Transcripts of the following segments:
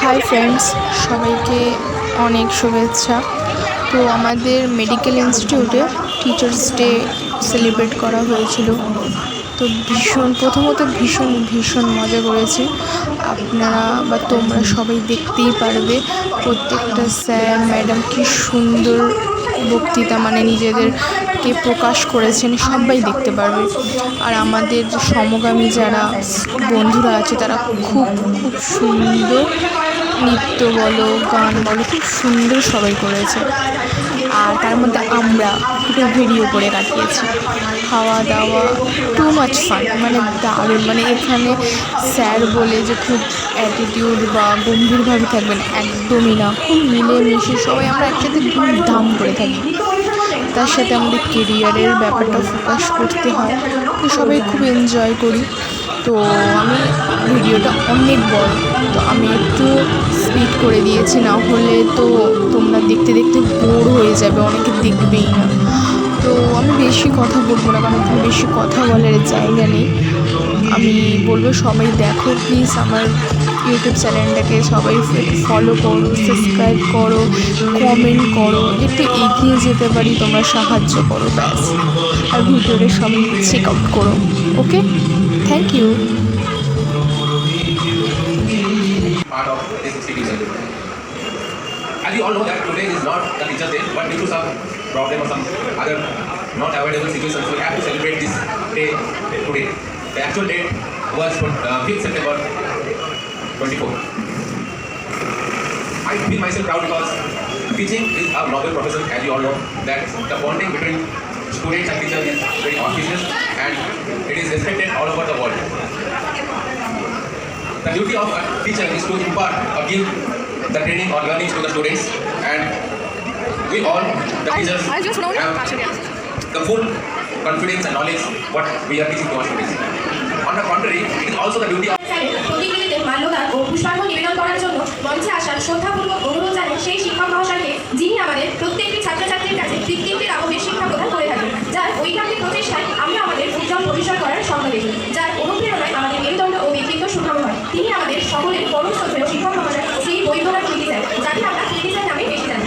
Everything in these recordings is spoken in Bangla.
হাই ফ্রেন্ডস, সবাইকে অনেক শুভেচ্ছা। তো আমাদের মেডিকেল ইনস্টিটিউটে টিচার্স ডে সেলিব্রেট করা হয়েছিল। তো প্রথমত ভীষণ মজা করেছি। আপনারা বা তোমরা সবাই দেখতেই পারবে প্রত্যেকটা স্যার ম্যাডাম কী সুন্দর বক্তৃতা, মানে নিজেদেরকে প্রকাশ করেছেন, সবাই দেখতে পারবে। আর আমাদের সমগামী যারা বন্ধুরা আছে তারা খুব সুন্দর নৃত্য বলো, গান বলো, খুব সুন্দর সবাই করেছে। আর তার মধ্যে আমরা একটু ভিডিও করে কাটিয়েছি। খাওয়া দাওয়া টু মাচ ফান, মানে দারুণ। মানে এখানে স্যার বলে যে খুব অ্যাটিটিউড বা গম্ভীরভাবে থাকবেন, একদমই না। খুব মিলেমিশে সবাই আমরা একসাথে ধুমধাম করে থাকি। তার সাথে আমাদের কেরিয়ারের ব্যাপারটা ফোকাস করতে হয়, তো সবাই খুব এনজয় করি। তো আমি ভিডিওটা অনেক বড়, তো আমি একটু স্পিড করে দিয়েছি, না হলে তো তোমরা দেখতে দেখতে বোর হয়ে যাবে, অনেকে দেখবেই না। তো আমি বেশি কথা বলবো না, কারণ এখানে বেশি কথা বলার জায়গা নেই। আমি বলবো সবাই দেখো প্লিজ, আমার ইউটিউব চ্যানেলটাকে সবাই ফলো করো, সাবস্ক্রাইব করো, কমেন্ট করো, একটু এগিয়ে যেতে পারি তোমরা সাহায্য করো, ব্যাস। আর ভিডিওটা সবাই চেক আউট করো। Okay, thank you. Part of this institution. As you all know that today is not the Teachers' Day, but due to some problem or some other not avoidable situations, we have to celebrate this day today. The actual date was 5th September 24. I feel myself proud because teaching is a noble profession, as you all know that the bonding between students and teachers is very auspicious and it is respected all over the world. The duty of a teacher is to impart or give the training or learning to the students, and we all, the teachers, have the full confidence and knowledge what we are teaching to our students. On the contrary, it is also the duty of প্রতিনিধিদের মাল্যদান ও পুষ্পার্ঘ্য নিবেদন করার জন্য মঞ্চে আসার শ্রদ্ধাপূর্বক অনুরোধ জানাই সেই শিক্ষক মহাশয়কে, যিনি আমাদের প্রত্যেকটি ছাত্রছাত্রীর কাছে তৃপ্তির আবহে শিক্ষা প্রদান করে থাকেন, যার ঐকান্তিক প্রচেষ্টায় আমরা আমাদের উজ্জ্বল ভবিষ্যৎ করার স্বপ্ন দেখি, যার অনুপ্রেরণায় আমাদের মেরুদণ্ড ও ব্যক্তিত্ব সুঠাম হয়। তিনি আমাদের সকলের পরম শ্রদ্ধেয় শিক্ষক মহাশয় শ্রী বৈদ্যনাথ কৃতি স্যার, যাকে আমরা কৃতি স্যার নামে বেশি জানি।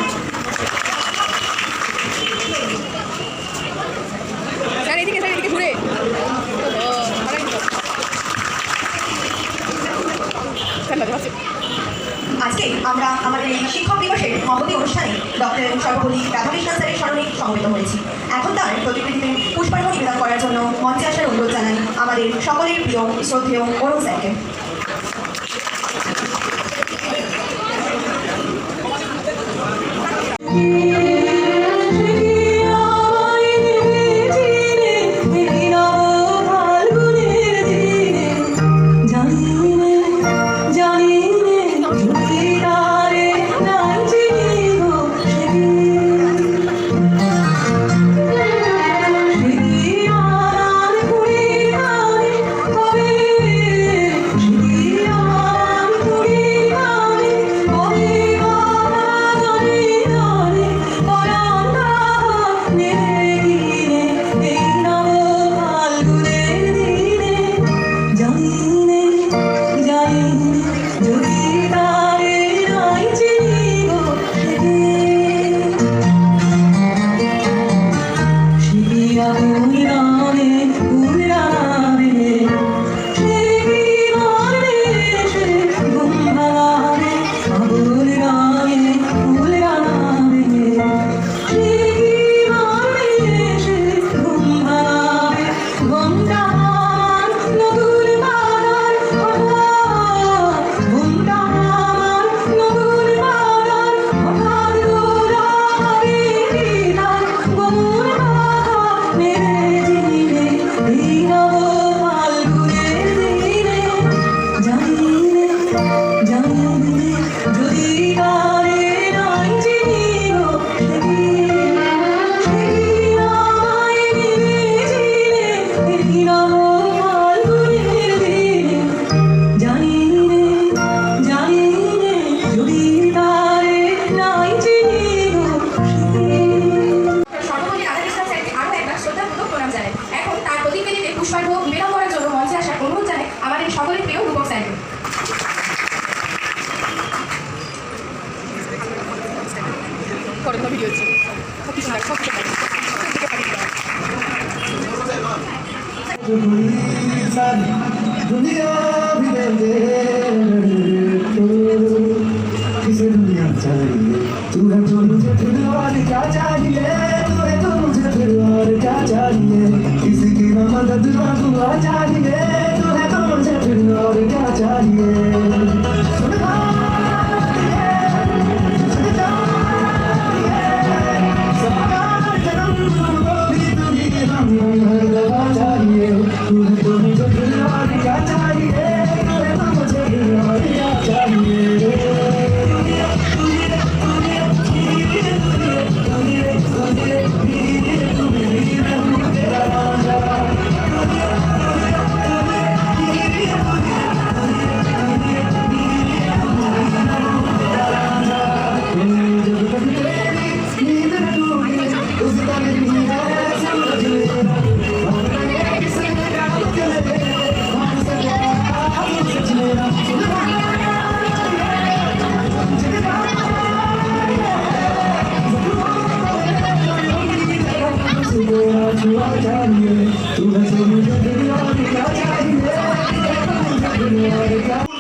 আজকে আমরা আমাদের এই শিক্ষক দিবসের মহতী অনুষ্ঠানে ডক্টর সর্বপল্লী রাধাকৃষ্ণন স্যারের স্মরণে সমবেত হয়েছি। এখন তার প্রতিকৃতিতে পুষ্পার্ঘ্য নিবেদন করার জন্য মঞ্চে আসার অনুরোধ জানাই আমাদের সকলের প্রিয় শ্রদ্ধেয় অরুণ স্যারকে। পুষ্পার্ঘ্য নিবেদন করার জন্য মঞ্চে আসার অনুরোধ জানাই আমাদের সকলের প্রিয় রূপক স্যারকে। पूरी सारी दुनिया भी दे दे तो किसे दुनिया चाहिए तू है तो मुझे फिर और क्या चाहिए तू है तो मुझे फिर और क्या चाहिए किसी की ना मदद ना दुआ चाहिए तू है तो मुझे फिर और क्या चाहिए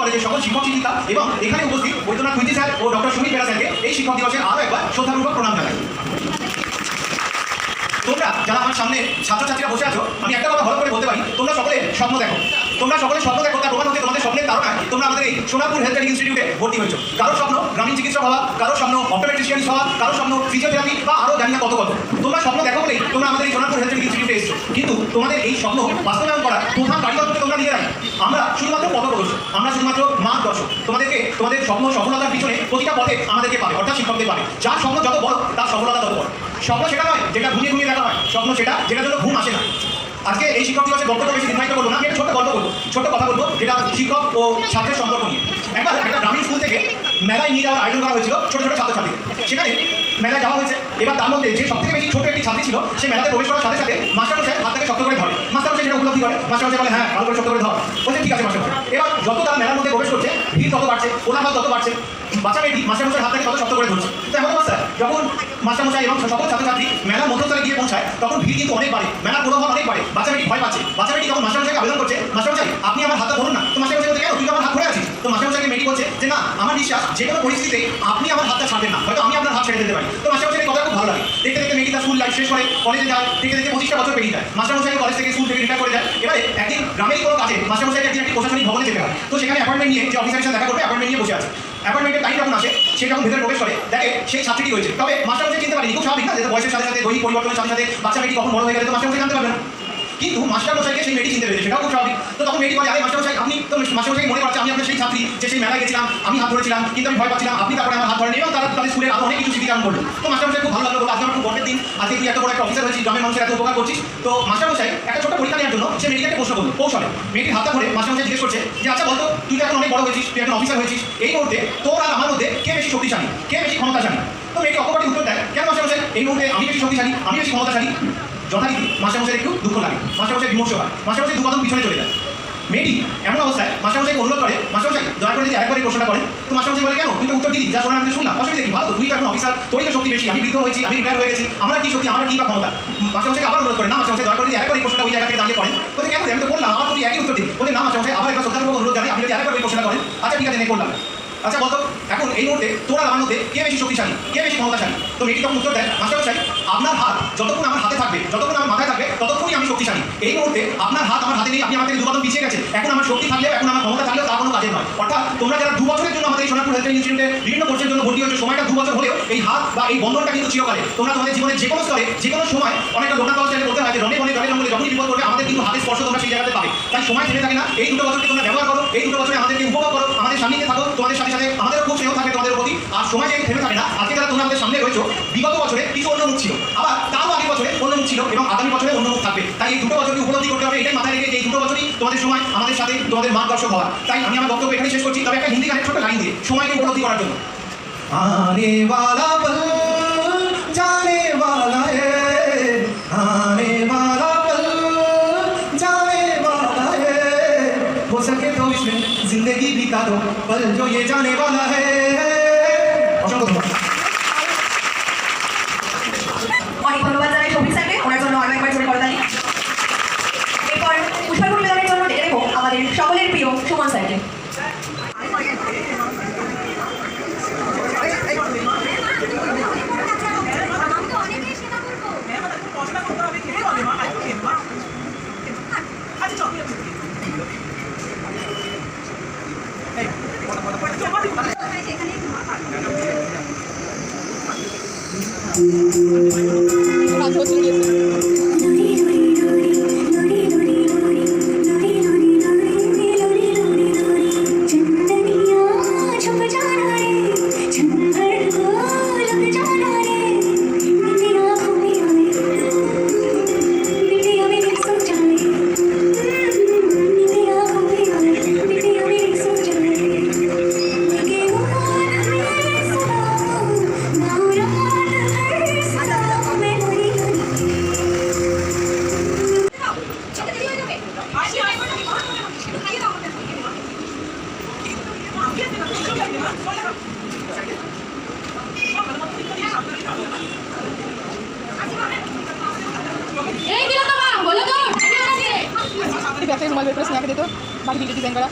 কলেজের সকল শিক্ষক শিক্ষিকা এবং এখানে উপস্থিত বৈদ্যনাথ কুইতি স্যার ও ডক্টর সুমিত বেরা স্যারকে এই শিক্ষক দিবসের আরও একবার শ্রদ্ধাপূর্বক প্রণাম জানাই। তোমরা যারা আমার সামনে ছাত্রছাত্রীরা বসে আছো, আমি একটা কথা ভালো করে বলতে পারি, তোমরা সকলে স্বপ্ন দেখো। তোমরা সকলে স্বপ্ন দেখো, তার প্রমাণ হচ্ছে তোমাদের স্বপ্নের তারকায় তোমরা আমাদের এই সোনাপুর হেলথ ট্রেনিং ইনস্টিটিউটে ভর্তি হয়েছো। কারোর স্বপ্ন গ্রামীণ চিকিৎসক হওয়া, কারোর স্বপ্ন অপটোমেট্রিশিয়ান হওয়া, কারোর স্বপ্ন ফিজিওথেরাপি বা আরও জানি না কত কত। তোমরা স্বপ্ন দেখো বলেই তোমরা আমাদের এই সোনাপুর হেলথ ট্রেনিং ইনস্টিটিউটে এসেছো, কিন্তু তোমাদের এই স্বপ্ন বাস্তবায়ন করার প্রধান কারিগর হচ্ছে তোমরা নিজেরাই। আমরা শুধুমাত্র পথপ্রদর্শক, আমরা শুধুমাত্র মার্গদর্শক। তোমাদেরকে তোমাদের স্বপ্ন সফলতার পিছনে প্রতিটা পথে আমাদেরকে পাবে, অর্থাৎ শিক্ষকদের পাবে। যার স্বপ্ন যত বড় তার সফলতা তত বড়। স্বপ্ন সেটা নয় যেটা ঘুমিয়ে ঘুমিয়ে দেখা হয়, স্বপ্ন সেটা যেটার জন্য ঘুম আসে না। আজকে এই শিক্ষক দিবসের বক্তব্য বেশি নির্ধারিত করবো না, আমি একটা ছোট্ট গল্প বলবো, ছোট্ট কথা বলবো, যেটা শিক্ষক ও ছাত্রের সম্পর্ক নিয়ে। একবার একটা গ্রামীণ স্কুল থেকে মেলায় নিয়ে যাওয়ার আয়োজন করা হয়েছিল ছোটো ছোটো ছাত্রছাত্রী। সেখানে মেলায় যাওয়া হয়েছে। এবার তার মধ্যে যে সবথেকে বেশি ছোট একটি ছাত্রী ছিল, সে মেলাতে প্রবেশ করার সাথে সাথে মাস্টারমশাই হাতটাকে শক্ত করে ধরে। মাস্টারমশাই সেটা উপলব্ধি করে, মাস্টারমশাই বলে হ্যাঁ ভালো করে শক্ত করে ধর। বলছে ঠিক আছে মাস্টারমশাই। এবার যত তারা মেলার মধ্যে প্রবেশ করছে, ভিড় তত বাড়ছে, কোলাহল তত বাড়ছে, বাচ্চা মেয়েটি মাস্টারমশাই হাতটাকে তত শক্ত করে ধরছে। তো এমন অবস্থা যখন মাস্টারমশাই এবং সকল ছাত্রছাত্রী মেলার মধ্যস্থলে গিয়ে পৌঁছায়, তখন ভিড় কিন্তু অনেক বাড়ে, মেলার কোলাহল অনেক বাড়ে, বাচ্চা মেয়েটি ভয় পাচ্ছে। বাচ্চা মেয়েটি তখন মাস্টারমশাইকে আবেদন করছে, মাস্টারমশাই আপনি আমার হাতটা ধরুন না। তো মাস্টারমশাই বলছে কেন, তুই আমার হাত ধরে আছিস? তো মাস্টারমশাইকে মেয়েটি বলছে যে না, আমার বিশ্বাস যে কোনো পরিস্থিতিতে আপনি আমার হাতটা ছাড়বেন না, হয়তো আমি আপনার হাত ছেড়ে দিতে পারি। তো মাস্টারমশাইয়ের কথা খুব ভালো লাগে। দেখতে দেখতে মেয়েটি তার স্কুল লাইফ শেষ করে কলেজে যায়, দেখতে দেখতে 25টা বছর পেরিয়ে যায়। মাস্টারমশাই কলেজ থেকে স্কুল থেকে রিটায়ার করে যায়। এবারে একদিন গ্রামের কোনো কাজে মাস্টারমশাইকে একটি প্রশাসনিক ভবনে যেতে হয়। তো সেখানে অ্যাপয়েন্টমেন্ট নিয়ে যে অফিসারের সাথে দেখা করবে, অ্যাপয়েন্টমেন্ট নিয়ে বসে আছে। অ্যাপয়েন্টমেন্টের টাইম যখন আসে, সে যখন ভেতরে প্রবেশ করে, দেখে সেই ছাত্রীটি রয়েছে। তবে মাস্টারমশাই চিনতে পারেনি, খুব স্বাভাবিক না, যেহেতু বয়সের সাথে সাথে দৈহিক পরিবর্তনের সাথে সাথে বাচ্চা মেয়েটি কখন বড় হয়ে গেলে তো মাস্টারমশাই জানতে পারবে না। কিন্তু মাস্টারমশাইকে সেই মেয়েটি চিনতে পেরেছে, সেটাও খুব স্বাভাবিক। তো তখন মেয়েটি বলে আরে মাস্টারমশাই আপনি তো, মাস্টারমশাই মনে করছে আমি আপনার সেই ছাত্রী যে সেই মেলায় গেছিলাম, আমি হাত ধরেছিলাম কিন্তু আমি ভয় পাচ্ছিলাম, আপনি তারপরে আমার হাত ধরেন এবং তাদের স্কুলের আরও অনেক কিছু স্মৃতিচারণ করলো। তো মাস্টারমশাই খুব ভালো লাগলো, বলে আজকে আমার খুব গর্বের দিন, আজকে তুই এত বড় একটা অফিসার হয়েছিস, গ্রামের মানুষের এত উপকার করছিস। তো মাস্টারমশাই একটা ছোট্ট পরীক্ষা নেওয়ার জন্য সে মেয়েটিকে একটা প্রশ্ন করলো কৌশলে। মেয়েটির হাতটা ধরে মাস্টারমশাই জিজ্ঞেস করছে যে আচ্ছা বলতো, তুই তো এখন অনেক বড় হয়েছিস, তুই এখন অফিসার হয়েছিস, এই মুহূর্তে তোর আর আমার মধ্যে কে বেশি শক্তিশালী, কে বেশি ক্ষমতাশালী? তো মেয়েটি অকপটে উত্তর দেয়, কেন মাস্টারমশাই এই মুহূর্তে আমি বেশি শক্তিশালী, আমি বেশি ক্ষমতাশালী? যথারীতি মাস্টারমশাই একটু দুঃখ লাগে, মাস্টারমশাই বিমর্ষ হয়, মাস্টারমশাই দু কদম পিছনে চলে যায়। মেয়েটি এমন অবস্থায় মাস্টারমশাইকে অনুরোধ করে, মাস্টারমশাই দয়া করে যদি আরেকবার এই প্রশ্নটা করেন। তো মাস্টারমশাই বলে কেন, তুই তো উত্তর দিলি, যা শোনা আমি শুনলাম, অসুবিধা কি, ভালো তো, তুই তো এখন অফিসার, তোরই তো শক্তি বেশি, আমি বৃদ্ধ হয়েছি, আমি রিটায়ার হয়ে গেছি, আমার কি শক্তি, আমার কি বা ক্ষমতা? মাস্টারমশাইকে আবার অনুরোধ করে, না মাস্টারমশাই দয়া করে যদি আরেকবার এই প্রশ্নটা ওই জায়গা থেকে দাঁড়িয়ে করেন। বলতে কেন, আমি তো বললাম আমার তুই একই উত্তর দিন। বলে না মাস্টারমশাই, আবার একটা শ্রদ্ধাপূর্বক অনুরোধ জানাই, আপনি যদি আরেকবার এই প্রশ্নটা করেন। আচ্ছা ঠিক আছে, নিয়ে করলাম। আচ্ছা বলতো এখন এই মুহূর্তে তোর আর আমার মধ্যে কে বেশি শক্তিশালী, কে বেশি ক্ষমতাশালী? তো মেয়েটি তখন উত্তর দেয়, মাস্টারমশাই আপনার হাত যতক্ষণ আমার হাতে থাকবে, যতক্ষণ আমার মাথায় থাকবে, ততক্ষণই আমি শক্তিশালী। এই মুহূর্তে আপনার হাত আমার হাতে নেই, আপনি আমার থেকে দু কদম পিছিয়ে গেছে। এখন আমার শক্তি থাকলেও, এখন আমার ক্ষমতা থাকলেও তা কোনো কাজের নয়। অর্থাৎ তোমরা যারা 2 বছরের জন্য আমাদের এই সোনাপুর হেলথ ইনস্টিটিউটে বিভিন্ন কোর্সের জন্য ভর্তি হয়েছে, সময়টা 2 বছর হলেও এই হাত বা এই বন্ধনটা কিন্তু চিরকালে। তোমরা তোমাদের জীবনের যে কোনো স্তরে, যে কোনো সময়, অনেকটা লোকনাথ স্টাইলে বলতে হয় যে রনে বনে জলে জঙ্গলে যখনই বিপদ করবে আমাদের কিন্তু হাতের স্পর্শ তোমরা সেই জায়গাতে পাবে। তাই সময় থেমে থাকে না, এই 2 বছরকে তোমরা ব্যবহার করো, এই 2 বছরে আমাদেরকে উপভোগ করো, আমাদের সান্নিধ্যে থাকো, তোমাদের সাথে সাথে আমাদের খুব স্নেহ থাকবে তোমাদের প্রতি। আর সময় যে থেমে থাকে না, আজকে যারা তোমরা আমাদের সামনে রয়েছো, বিগত বছরে কিছু অন্য মুখ ছিল, আবার তারও আগের বছরে অন্য মুখ ছিল এবং আগামী বছরে অন্য মুখ থাকবে। তাই এই 2 বছরকে উপলব্ধি করতে হবে, এটাই মাথায় রেখে এই 2 বছরই তোমাদের সময় আমাদের সাথে তোমাদের মার্গদর্শক হওয়া। তাই আমি আমার বক্তব্য এখানে শেষ করছি, তবে একটা হিন্দি গানের ছোট লাইন দিয়ে সময়কে উপলব্ধি করার জন্য। আনে ওয়ালা পল জানে ওয়ালা হে, আনে ওয়ালা পল জানে ওয়ালা হে, हो सके तो इसमें जिंदगी बिता दो पल जो ये जाने वाला है। অনেক ধন্যবাদ জানাই শফিক স্যারকে, ওনার জন্য আরো একবার জোরে করতালি। এরপর প্রিয় সুমন স্যারকে। এই দিলো তো মা, বলো তো, টাইম আছে। ব্যাকে রুমাল বের করে স্ন্যাক দিত বাকি দিকে ডিজাইন করা।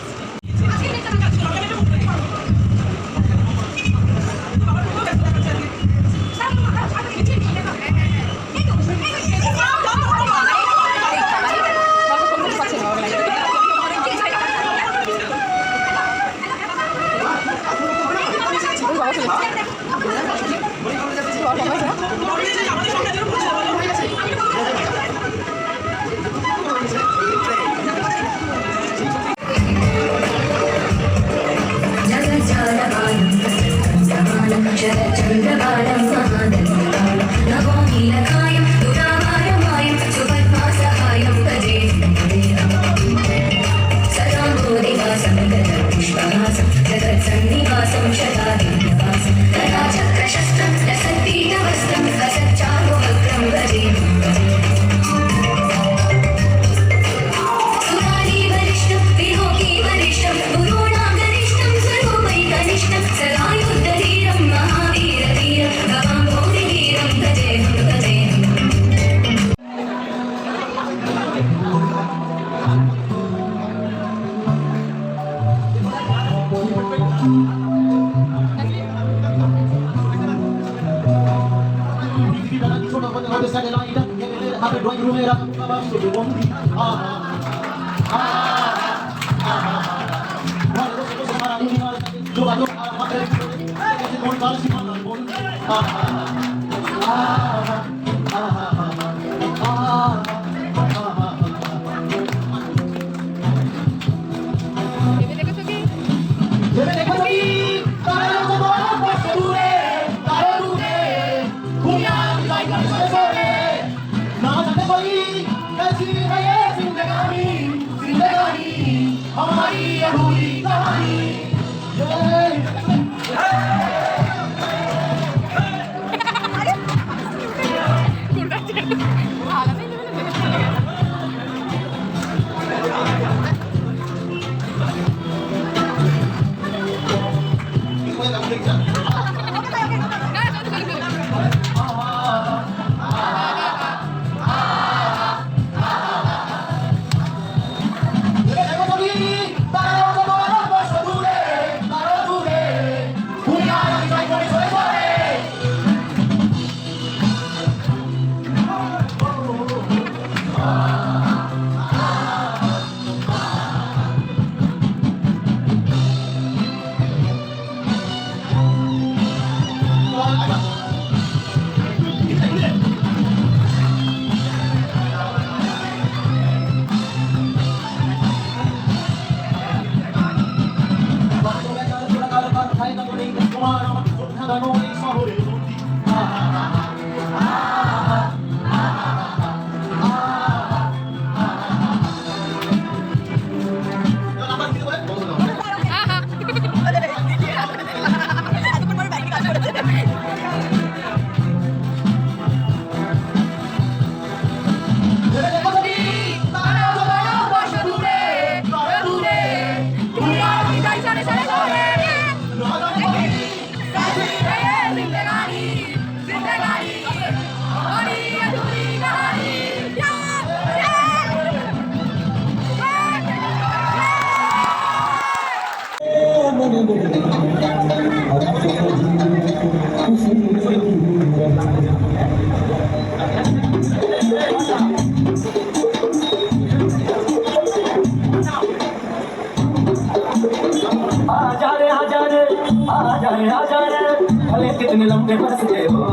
इतने लंबे बरस गए हो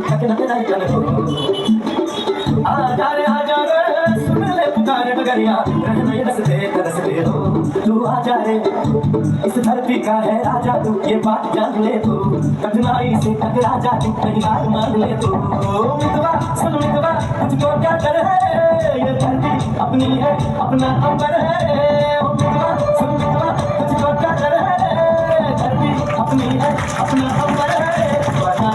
थकना नहीं जाने हो आजा रे सुन ले पुकार बगरिया रहना ये रसते हो तू आजा रे इस धरती का है राजा तू ये बात जान ले तू कठिनाई से टकरा जा तू कहीं हार मान ले तू मितवा सुन मितवा तुझको क्या कर है ये धरती अपनी है अपना अंबर है ओ मितवा सुन मितवा तुझको क्या कर है धरती अपनी है अपना अंबर है आजा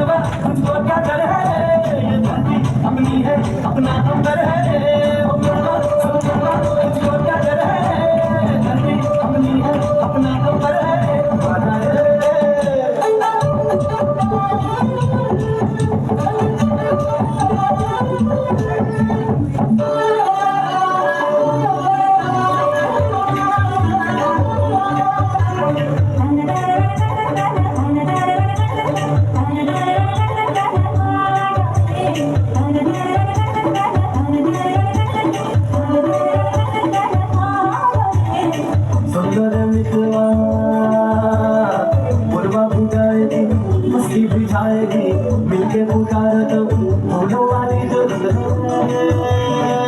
रे अपना अंबर है अपनी है अपना अंबर है सुंदर मितवा बुलवा बुझाएगी मस्ती बुझाएगी मिलके पुकारत भूलो वाली जो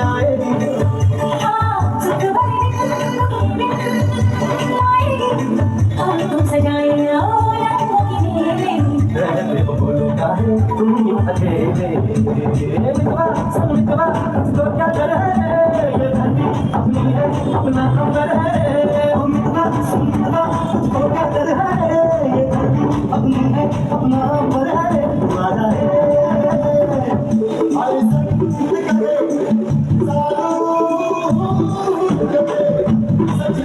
आएगी रहते बोलो काहे तुम यूं अकेले मितवा सुन मितवा तुझको क्या कर है ये धरती अपनी है अपना अंबर है ओ मितवा सुन मितवा तुझको क्या कर है ये धरती अपनी है अपना अंबर है आजा है आए सच करे साधु सच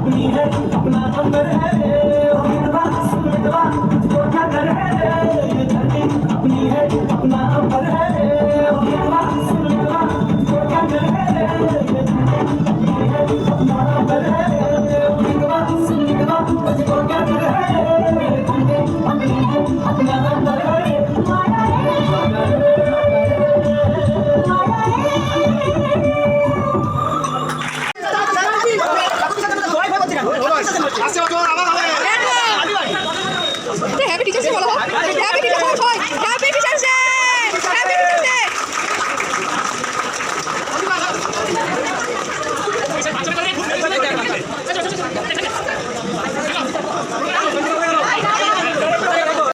अपनी है अपना अंबर है क्या कर है ये धरती अपनी है अपना अंबर है क्या कर है अपना अंबर है क्या कर है अपना अंबर है হ্যাপি টিচার্স বলো হ্যাপি টিচার্স সবাই